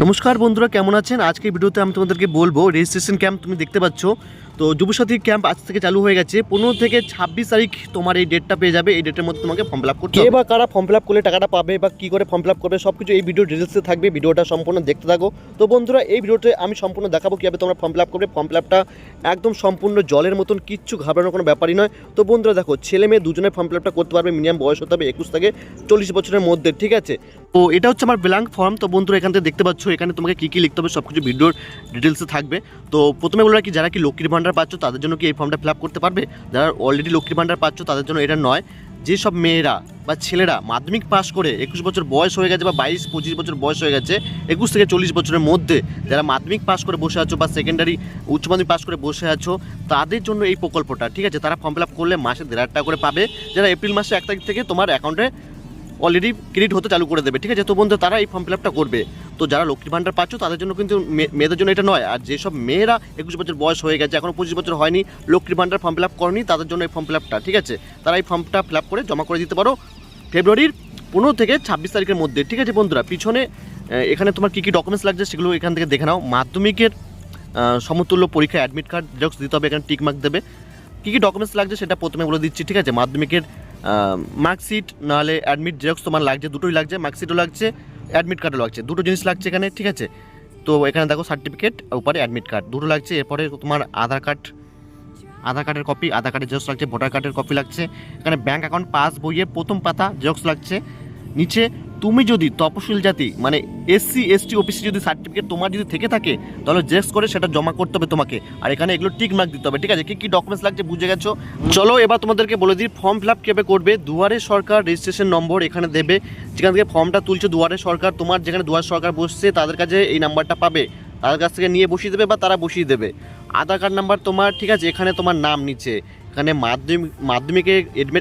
নমস্কার বন্ধুরা, কেমন আছেন? আজকের ভিডিওতে আমি তোমাদেরকে বলবো রেজিস্ট্রেশন ক্যাম্প তুমি দেখতে পাচ্ছ। তো যুবসাথী ক্যাম্প আজ থেকে চালু হয়ে গেছে। 15 থেকে 26 তারিখ তোমার এই ডেটটা পেয়ে যাবে। এই ডেটের মধ্যে তোমাকে ফর্ম ফিল আপ করতে হবে। বা কারা ফর্ম ফিল আপ করলে টাকাটা পাবে বা কী করে ফর্ম ফিল আপ করবে সব কিছু এই ভিডিও ডিটেলসে থাকবে। ভিডিওটা সম্পূর্ণ দেখতে থাকো। তো বন্ধুরা, এই ভিডিওতে আমি সম্পূর্ণ দেখাবো কীভাবে তোমরা ফর্ম ফিল আপ করবে। ফর্ম ফিল আপটা একদম সম্পূর্ণ জলের মতন, কিচ্ছু ঘাবড়ানোর কোনো ব্যাপারই নয়। তো বন্ধুরা দেখো, ছেলে মেয়ে দুজনের ফর্ম ফিল আপটা করতে পারবে। মিনিমাম বয়স হতে হবে 21 থেকে 40 বছরের মধ্যে, ঠিক আছে? তো এটা হচ্ছে আমার ব্ল্যাঙ্ক ফর্ম। তো বন্ধুরা, এখান থেকে দেখতে পাচ্ছ এখানে তোমাকে কী কী লিখতে হবে সব কিছু ভিডিওর ডিটেলসে থাকবে। তো প্রথমে বলে রাখি, যারা কি লক্ষ্মীর ভাণ্ডার পাচ্ছ তাদের জন্য কি এই ফর্মটা ফিল আপ করতে পারবে। যারা অলরেডি লক্ষ্মীর ভাণ্ডার পাচ্ছ তাদের জন্য এটা নয়। যেসব মেয়েরা বা ছেলেরা মাধ্যমিক পাস করে 21 বছর বয়স হয়ে গেছে বা 22-25 বছর বয়স হয়ে গেছে, 21 থেকে 40 বছরের মধ্যে যারা মাধ্যমিক পাস করে বসে আছো বা সেকেন্ডারি উচ্চ মাধ্যমিক পাস করে বসে আছো, তাদের জন্য এই প্রকল্পটা, ঠিক আছে? তারা ফর্ম ফিল আপ করলে মাসে 1,500 টাকা করে পাবে, যারা এপ্রিল মাসে 1 তারিখ থেকে তোমার অ্যাকাউন্টে অলরেডি ক্রেডিট হতে চালু করে দেবে, ঠিক আছে? তো বন্ধু, তারা এই ফর্ম ফিল আপটা করবে। তো যারা লক্ষ্মীর ভাণ্ডার পাচ্ছ তাদের জন্য কিন্তু, মেয়েদের জন্য এটা নয়। আর যেসব মেয়েরা 21 বছর বয়স হয়ে গেছে, এখনও 25 বছর হয়নি, লক্ষ্মীর ভাণ্ডার ফর্ম ফিল আপ করেনি, তাদের জন্য এই ফর্ম ফিল আপটা, ঠিক আছে? তারা এই ফর্মটা ফিল আপ করে জমা করে দিতে পারো ফেব্রুয়ারির 15 থেকে 26 তারিখের মধ্যে, ঠিক আছে বন্ধুরা? পিছনে এখানে তোমার কী কী ডকুমেন্টস লাগছে সেগুলো এখান থেকে দেখে নাও। মাধ্যমিকের সমতুল্য পরীক্ষা অ্যাডমিট কার্ড জেরক্স দিতে হবে, এখানে টিক মার্ক দেবে। কী কী ডকুমেন্টস লাগছে সেটা প্রথমে বলে দিচ্ছি, ঠিক আছে? মাধ্যমিকের মার্কশিট নাহলে অ্যাডমিট জেরক্স তোমার লাগছে, দুটোই লাগছে। মার্কশিটও লাগছে, অ্যাডমিট কার্ডও লাগছে, দুটো জিনিস লাগছে এখানে, ঠিক আছে? তো এখানে দেখো সার্টিফিকেট, উপরে অ্যাডমিট কার্ড, দুটো লাগছে। এরপরে তোমার আধার কার্ডের কপি, আধার কার্ডের জেরক্স লাগছে, ভোটার কার্ডের কপি লাগছে। এখানে ব্যাঙ্ক অ্যাকাউন্ট পাস বইয়ের প্রথম পাতা জেরক্স লাগছে। নিচে তুমি যদি তপশিল জাতি মানে SC ST OBC যদি সার্টিফিকেট তোমার যদি থেকে থাকে তাহলে জেরক্স করে সেটা জমা করতে হবে তোমাকে। আর এখানে এগুলো টিক মার্ক দিতে হবে, ঠিক আছে? কী কী ডকুমেন্টস লাগছে বুঝে গেছো? চলো এবার তোমাদেরকে বলে দিই ফর্ম ফিল আপ কীভাবে করবে। দুয়ারে সরকার রেজিস্ট্রেশন নম্বর এখানে দেবে, যেখান থেকে ফর্মটা তুলছে দুয়ারে সরকার। তোমার যেখানে দুয়ারে সরকার বসছে তাদের কাছে এই নাম্বারটা পাবে, তাদের কাছ থেকে নিয়ে বসিয়ে দেবে বা তারা বসিয়ে দেবে। আধার কার্ড নাম্বার তোমার, ঠিক আছে? এখানে তোমার নাম নিচে, এখানে মাধ্যমিকের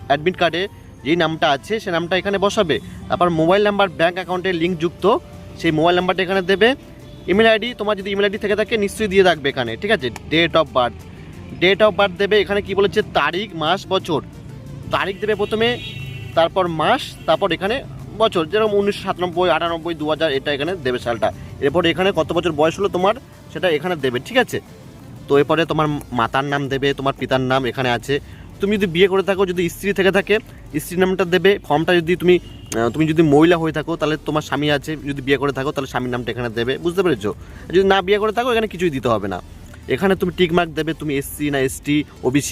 অ্যাডমিট কার্ডে যেই নামটা আছে সে নামটা এখানে বসাবে। তারপর মোবাইল নাম্বার ব্যাঙ্ক অ্যাকাউন্টের লিঙ্ক যুক্ত, সেই মোবাইল নাম্বারটা এখানে দেবে। ইমেল আইডি তোমার যদি ইমেল আইডি থেকে থাকে নিশ্চয়ই দিয়ে রাখবে এখানে, ঠিক আছে? ডেট অফ বার্থ দেবে। এখানে কি বলেছে, তারিখ মাস বছর। তারিখ দেবে প্রথমে, তারপর মাস, তারপর এখানে বছর, যেরকম 1997, 98, 2000 এটা এখানে দেবে সালটা। এরপর এখানে কত বছর বয়স হলো তোমার সেটা এখানে দেবে, ঠিক আছে? তো এরপরে তোমার মাতার নাম দেবে, তোমার পিতার নাম এখানে আছে। তুমি যদি বিয়ে করে থাকো, যদি স্ত্রী থেকে থাকে স্ত্রীর নামটা দেবে। ফর্মটা যদি তুমি যদি মহিলা হয়ে থাকো তাহলে তোমার স্বামী আছে, যদি বিয়ে করে থাকো তাহলে স্বামীর নামটা এখানে দেবে, বুঝতে পেরেছো? যদি না বিয়ে করে থাকো এখানে কিছুই দিতে হবে না। এখানে তুমি টিক মার্ক দেবে, তুমি SC না ST OBC,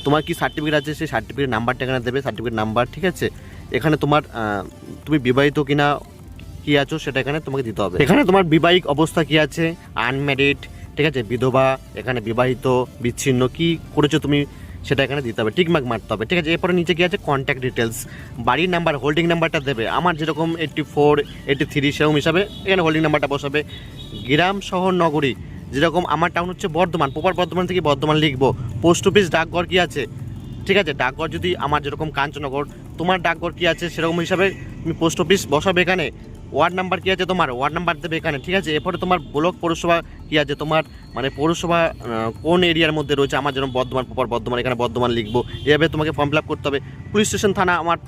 তোমার কি সার্টিফিকেট আছে সেই সার্টিফিকেট নাম্বারটা এখানে দেবে, সার্টিফিকেট নাম্বার, ঠিক আছে? এখানে তোমার তুমি বিবাহিত কিনা কী আছো সেটা এখানে তোমাকে দিতে হবে। এখানে তোমার বিবাহিক অবস্থা কী আছে, আনম্যারিড, ঠিক আছে? বিধবা, এখানে বিবাহিত, বিচ্ছিন্ন, কী করেছো তুমি সেটা এখানে দিতে হবে, টিক মার্ক মারতে হবে, ঠিক আছে? এরপরে নিচে কী আছে, কন্ট্যাক্ট ডিটেলস, বাড়ির নাম্বার, হোল্ডিং নাম্বারটা দেবে। আমার যেরকম 84, 83 সেরকম হিসাবে এখানে হোল্ডিং নাম্বারটা বসাবে। গ্রাম শহর নগরী, যেরকম আমার টাউন হচ্ছে বর্ধমান, প্রপার বর্ধমান থেকে বর্ধমান লিখবো। পোস্ট অফিস ডাকঘর কী আছে, ঠিক আছে? ডাকঘর যদি আমার যেরকম কাঞ্চননগর, তোমার ডাকঘর কী আছে সেরকম হিসাবে তুমি পোস্ট অফিস বসাবে এখানে। ওয়ার্ড নাম্বার কী আছে তোমার, ওয়ার্ড নাম্বার দেবে এখানে, ঠিক আছে? এরপরে তোমার ব্লক পৌরসভা কী আছে তোমার, মানে পৌরসভা কোন এরিয়ার মধ্যে রয়েছে। আমার যেরকম বর্ধমান, প্রপার বর্ধমান, এখানে বর্ধমান লিখবো। এভাবে তোমাকে ফর্ম ফিল আপ করতে হবে। পুলিশ স্টেশন থানা, আমার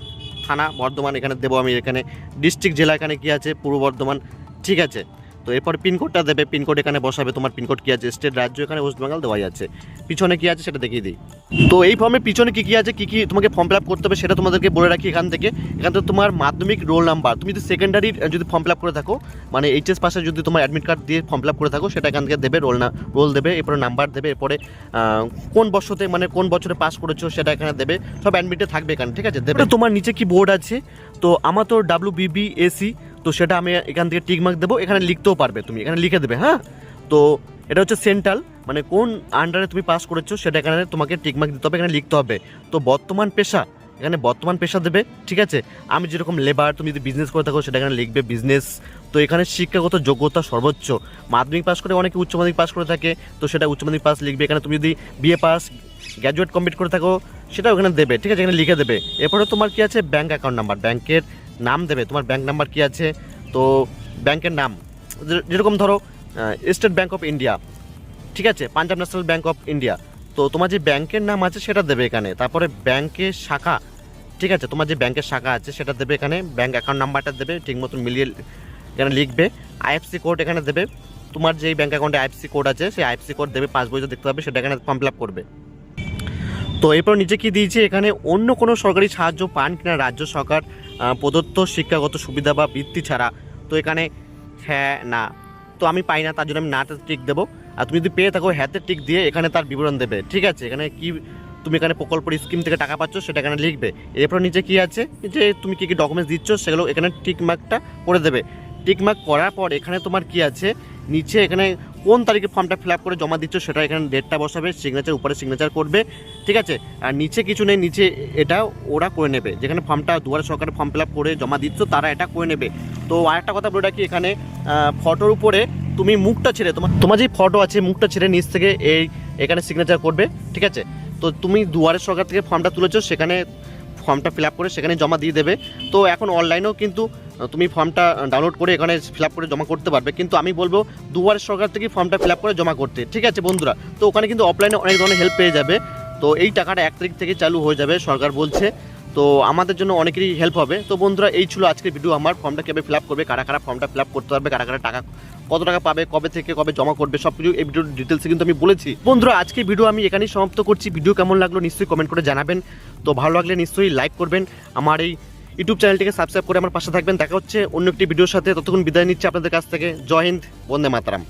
থানা বর্ধমান এখানে দেবো আমি। এখানে ডিস্ট্রিক্ট জেলা এখানে কী আছে, পূর্ব বর্ধমান, ঠিক আছে? তো এরপর পিনকোডটা দেবে, পিনকোড এখানে বসাবে। তোমার পিনকোড কী আছে, স্টেট, রাজ্য, এখানে ওয়েস্ট বেঙ্গল দেওয়াই আছে। পিছনে কী আছে সেটা দেখিয়ে দিই। তো এই ফর্মের পিছনে কী আছে, কী তোমাকে ফর্ম ফিল আপ করতে হবে সেটা তোমাদেরকে বলে রাখি। এখান থেকে তোমার মাধ্যমিক রোল নাম্বার, তুমি যদি সেকেন্ডারির যদি ফর্ম ফিল আপ করে থাকো, মানে HS পাশে যদি তোমার অ্যাডমিট কার্ড দিয়ে ফর্ম ফিল আপ করে থাকো সেটা এখান থেকে দেবে। রোল দেবে, এরপরে নাম্বার দেবে, এরপরে কোন বর্ষতে মানে কোন বছরে পাস করেছো সেটা এখানে দেবে। সব অ্যাডমিটে থাকবে এখানে, ঠিক আছে? দেবে। তোমার নিচে কি বোর্ড আছে, তো আমার তো WBBAC, তো সেটা আমি এখান থেকে টিক মার্ক দেবো। এখানে লিখতেও পারবে, তুমি এখানে লিখে দেবে, হ্যাঁ? তো এটা হচ্ছে সেন্ট্রাল, মানে কোন আন্ডারে তুমি পাস করেছো সেটা এখানে তোমাকে টিক মার্ক দিতে হবে, এখানে লিখতে হবে। তো বর্তমান পেশা, এখানে বর্তমান পেশা দেবে, ঠিক আছে? আমি যেরকম লেবার, তুমি যদি বিজনেস করে থাকো সেটা এখানে লিখবে বিজনেস। তো এখানে শিক্ষাগত যোগ্যতা সর্বোচ্চ মাধ্যমিক পাস করে, অনেকে উচ্চ মাধ্যমিক পাস করে থাকে, তো সেটা উচ্চ মাধ্যমিক পাস লিখবে। এখানে তুমি যদি BA পাস, গ্র্যাজুয়েট কমপ্লিট করে থাকো সেটাও এখানে দেবে, ঠিক আছে? এখানে লিখে দেবে। এরপরে তোমার কী আছে, ব্যাঙ্ক অ্যাকাউন্ট নাম্বার, ব্যাংকের নাম দেবে, তোমার ব্যাঙ্ক নাম্বার কী আছে। তো ব্যাংকের নাম যেরকম ধরো স্টেট ব্যাঙ্ক অফ ইন্ডিয়া, ঠিক আছে? Punjab national bank of India, তো তোমার যে ব্যাংকের নাম আছে সেটা দেবে এখানে। তারপরে ব্যাংকের শাখা, ঠিক আছে? তোমার যে ব্যাংকের শাখা আছে সেটা দেবে এখানে। ব্যাঙ্ক অ্যাকাউন্ট নাম্বারটা দেবে, ঠিক মতন মিলিয়ে এখানে লিখবে। আইএফসি কোড এখানে দেবে, তোমার যেই ব্যাঙ্ক অ্যাকাউন্টে আইএফসি কোড আছে সেই আইএফসি কোড দেবে, পাসবইতে দেখতে পাবে, সেটা এখানে ফর্ম ফিল আপ করবে। তো এরপর নিচে কি দিয়েছে, এখানে অন্য কোনো সরকারি সাহায্য পান কিনা রাজ্য সরকার প্রদত্ত শিক্ষাগত সুবিধা বা বৃত্তি ছাড়া। তো এখানে হ্যাঁ না, তো আমি পাই না, তার জন্য আমি নাতে টিক দেবো। আর তুমি যদি পেয়ে থাকো হ্যাঁতে টিক দিয়ে এখানে তার বিবরণ দেবে, ঠিক আছে। এখানে কি তুমি এখানে প্রকল্পের স্কিম থেকে টাকা পাচ্ছ সেটা এখানে লিখবে। এরপর নিচে কি আছে যে তুমি কী কী ডকুমেন্টস দিচ্ছ সেগুলো এখানে টিক মার্কটা করে দেবে। টিক মার্ক করার পর এখানে তোমার কি আছে, নিচে এখানে কোন তারিখে ফর্মটা ফিল আপ করে জমা দিচ্ছ সেটা এখানে ডেটটা বসাবে, সিগনেচার উপরে সিগনেচার করবে, ঠিক আছে। আর নিচে কিছু নেই, নিচে এটা ওরা করে নেবে, যেখানে ফর্মটা দুয়ারে সরকারের ফর্ম ফিল আপ করে জমা দিচ্ছ তারা এটা করে নেবে। তো আরেকটা কথা বলে রাখি, এখানে ফটোর উপরে তুমি মুখটা ছেড়ে তোমার যে ফটো আছে মুখটা ছেড়ে নিচ থেকে এখানে সিগনেচার করবে, ঠিক আছে। তো তুমি দুয়ারে সরকার থেকে ফর্মটা তুলেছো, সেখানে ফর্মটা ফিল আপ করে সেখানে জমা দিয়ে দেবে। তো এখন অনলাইনেও কিন্তু তুমি ফর্মটা ডাউনলোড করে এখানে ফিল আপ করে জমা করতে পারবে, কিন্তু আমি বলবো দুয়ারে সরকার থেকে ফর্মটা ফিল আপ করে জমা করতে, ঠিক আছে বন্ধুরা। তো ওখানে কিন্তু অফলাইনে অনেক ধরনের হেল্প পেয়ে যাবে। তো এই টাকাটা 1 তারিখ থেকে চালু হয়ে যাবে সরকার বলছে, তো আমাদের জন্য অনেকেরই হেল্প হবে। তো বন্ধুরা এই ছিল আজকের ভিডিও, আমার ফর্মটা কীভাবে ফিল আপ করবে, কারা কারা ফর্মটা ফিল আপ করতে পারবে, কারা কারা টাকা কত টাকা পাবে, কবে থেকে কবে জমা করবে, সব কিছু এই ভিডিওর ডিটেলসে কিন্তু আমি বলেছি। বন্ধুরা আজকে ভিডিও আমি এখানেই সমাপ্ত করছি। ভিডিও কেমন লাগলো নিশ্চয়ই কমেন্ট করে জানাবেন। তো ভালো লাগলে নিশ্চয়ই লাইক করবেন, আমার এই ইউটিউব চ্যানেলটিকে সাবস্ক্রাইব করে আমার পাশে থাকবেন। দেখা হচ্ছে অন্য একটি ভিডিওর সাথে, ততক্ষণ বিদায় নিচ্ছি আপনাদের কাছ থেকে। জয় হিন্দ, বন্দে মাতরম।